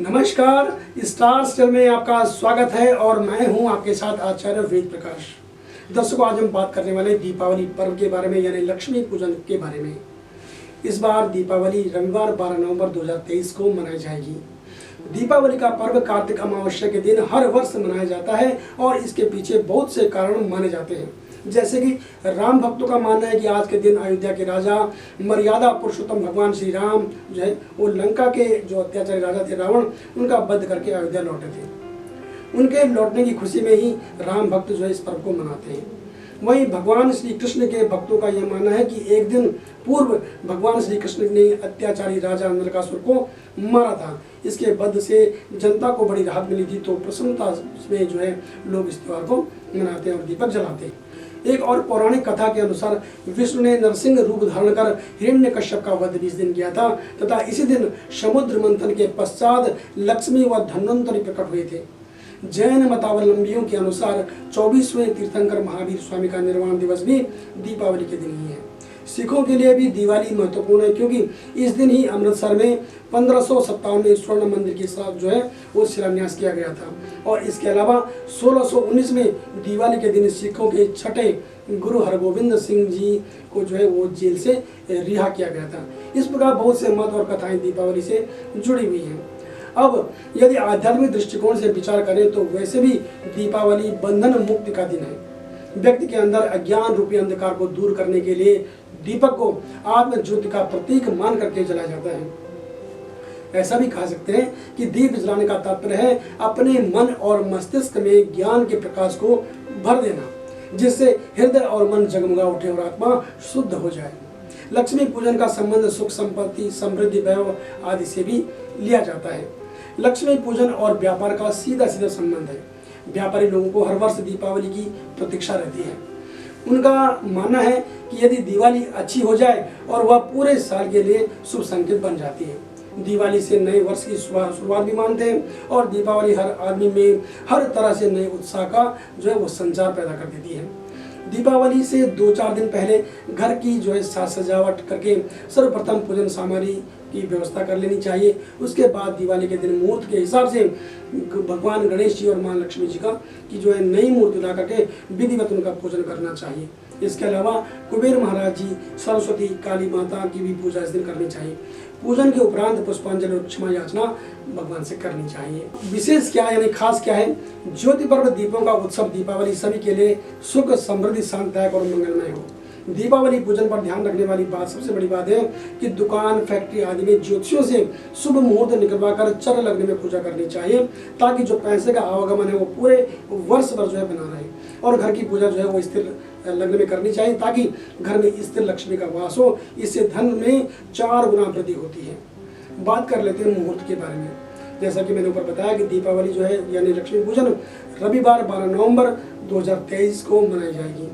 नमस्कार, stars channel में आपका स्वागत है और मैं हूं आपके साथ आचार्य वेद प्रकाश। दर्शकों, आज हम बात करने वाले दीपावली पर्व के बारे में, यानी लक्ष्मी पूजन के बारे में। इस बार दीपावली रविवार 12 नवंबर 2023 को मनाई जाएगी। दीपावली का पर्व कार्तिक अमावस्या के दिन हर वर्ष मनाया जाता है और इसके पीछे बहुत से कारण माने जाते हैं। जैसे कि राम भक्तों का मानना है कि आज के दिन अयोध्या के राजा मर्यादा पुरुषोत्तम भगवान श्री राम जो है वो लंका के जो अत्याचारी राजा थे रावण, उनका वध करके अयोध्या लौटे थे। उनके लौटने की खुशी में ही राम भक्त जो है इस पर्व को मनाते हैं। वहीं भगवान श्री कृष्ण के भक्तों का यह मानना है कि एक दिन पूर्व भगवान श्री कृष्ण ने अत्याचारी राजा नरकासुर को मारा था। इसके वध से जनता को बड़ी राहत मिली थी, तो प्रसन्नता में जो है लोग इस त्योहार को मनाते हैं और दीपक जलाते हैं। एक और पौराणिक कथा के अनुसार विष्णु ने नरसिंह रूप धारण कर हिरण्यकश्यप का वध 20 दिन किया था तथा इसी दिन समुद्र मंथन के पश्चात लक्ष्मी व धन्वंतरि प्रकट हुए थे। जैन मतावलंबियों के अनुसार 24वें तीर्थंकर महावीर स्वामी का निर्वाण दिवस भी दीपावली के दिन ही है। सिखों के लिए भी दिवाली महत्वपूर्ण है, क्योंकि इस दिन ही अमृतसर में 1557 में स्वर्ण मंदिर के साथ जो है वो शिलान्यास किया गया था। और इसके अलावा 1619 में दिवाली के दिन सिखों के छठे गुरु हरगोविंद सिंह जी को जो है वो जेल से रिहा किया गया था। इस प्रकार बहुत से मत और कथाएं दीपावली से जुड़ी हुई हैं। अब यदि आध्यात्मिक दृष्टिकोण से विचार करें तो वैसे भी दीपावली बंधन मुक्ति का दिन है। व्यक्ति के अंदर अज्ञान रूपी अंधकार को दूर करने के लिए दीपक को आत्म ज्योति का प्रतीक मान करके जलाया जाता है। ऐसा भी कह सकते हैं कि दीप जलाने का तात्पर्य है अपने मन और मस्तिष्क में ज्ञान के प्रकाश को भर देना, जिससे हृदय और मन जगमगा उठे और आत्मा शुद्ध हो जाए। लक्ष्मी पूजन का संबंध सुख संपत्ति, समृद्धि, वैभव आदि से भी लिया जाता है। लक्ष्मी पूजन और व्यापार का सीधा सीधा संबंध है। व्यापारी लोगों को हर वर्ष दीपावली की प्रतीक्षा रहती है। उनका मानना है कि यदि दिवाली अच्छी हो जाए और वह पूरे साल के लिए शुभ संकेत बन जाती है। दिवाली से नए वर्ष की शुरुआत भी मानते हैं और दीपावली हर आदमी में हर तरह से नए उत्साह का जो है वो संचार पैदा कर देती है। दीपावली से 2-4 दिन पहले घर की जो है साज सजावट करके सर्वप्रथम पूजन सामग्री की व्यवस्था कर लेनी चाहिए। उसके बाद दिवाली के दिन मुहूर्त के हिसाब से भगवान गणेश जी और मां लक्ष्मी जी का की जो है नई मूर्ति ला करके विधिवत उनका पूजन करना चाहिए। इसके अलावा कुबेर महाराज जी, सरस्वती, काली माता की भी पूजा इस दिन करनी चाहिए। पूजन के उपरांत पुष्पांजलि और क्षमा याचना भगवान से करनी चाहिए। विशेष क्या यानी खास क्या है? ज्योति पर्व दीपों का उत्सव दीपावली सभी के लिए सुख, समृद्धि, शांतिदायक और मंगलमय हो। दीपावली पूजन पर ध्यान रखने वाली बात, सबसे बड़ी बात है कि दुकान, फैक्ट्री आदि में ज्योतिषियों से शुभ मुहूर्त निकलवा कर चर लगने में पूजा करनी चाहिए, ताकि जो पैसे का आवागमन है वो पूरे वर्ष भर जो है बना रहे। और घर की पूजा जो है वो स्थिर लग्न में करनी चाहिए, ताकि घर में स्थिर लक्ष्मी का वास हो। इससे धन में 4 गुना वृद्धि होती है। बात कर लेते हैं मुहूर्त के बारे में। जैसा कि मैंने ऊपर बताया कि दीपावली जो है यानी लक्ष्मी पूजन रविवार 12 नवंबर 2023 को मनाई जाएगी।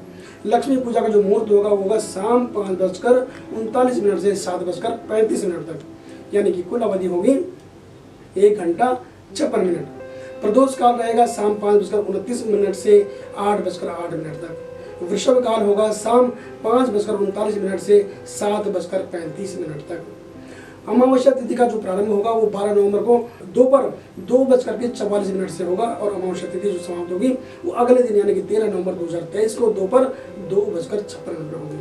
लक्ष्मी पूजा का जो मुहूर्त होगा शाम 5:39 से 7:35 तक, यानी कि कुल अवधि होगी 1 घंटा 56 मिनट। प्रदोष काल रहेगा शाम 5:29 से 8:08 तक। वृषभ काल होगा शाम 5:39 से 7:35 तक। अमावस्या तिथि का जो प्रारंभ होगा वो 12 नवंबर को दोपहर 2:44 से होगा और अमावस्या तिथि जो समाप्त होगी वो अगले दिन यानी कि 13 नवंबर 2023 को दोपहर 2:56 होगी।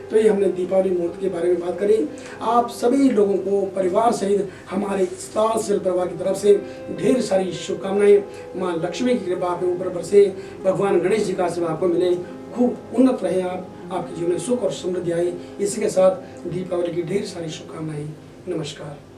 तो ये हमने दीपावली मुहूर्त के बारे में बात करी। आप सभी लोगों को परिवार सहित हमारे स्टार सेल परिवार की तरफ से ढेर सारी शुभकामनाएं। माँ लक्ष्मी की कृपा आपके ऊपर बरसे, भगवान गणेश जी का आशीर्वाद आपको मिले, खूब उन्नत रहे आप, आपके जीवन में सुख और समृद्धि आए। इसी के साथ दीपावली की ढेर सारी शुभकामनाएं। नमस्कार।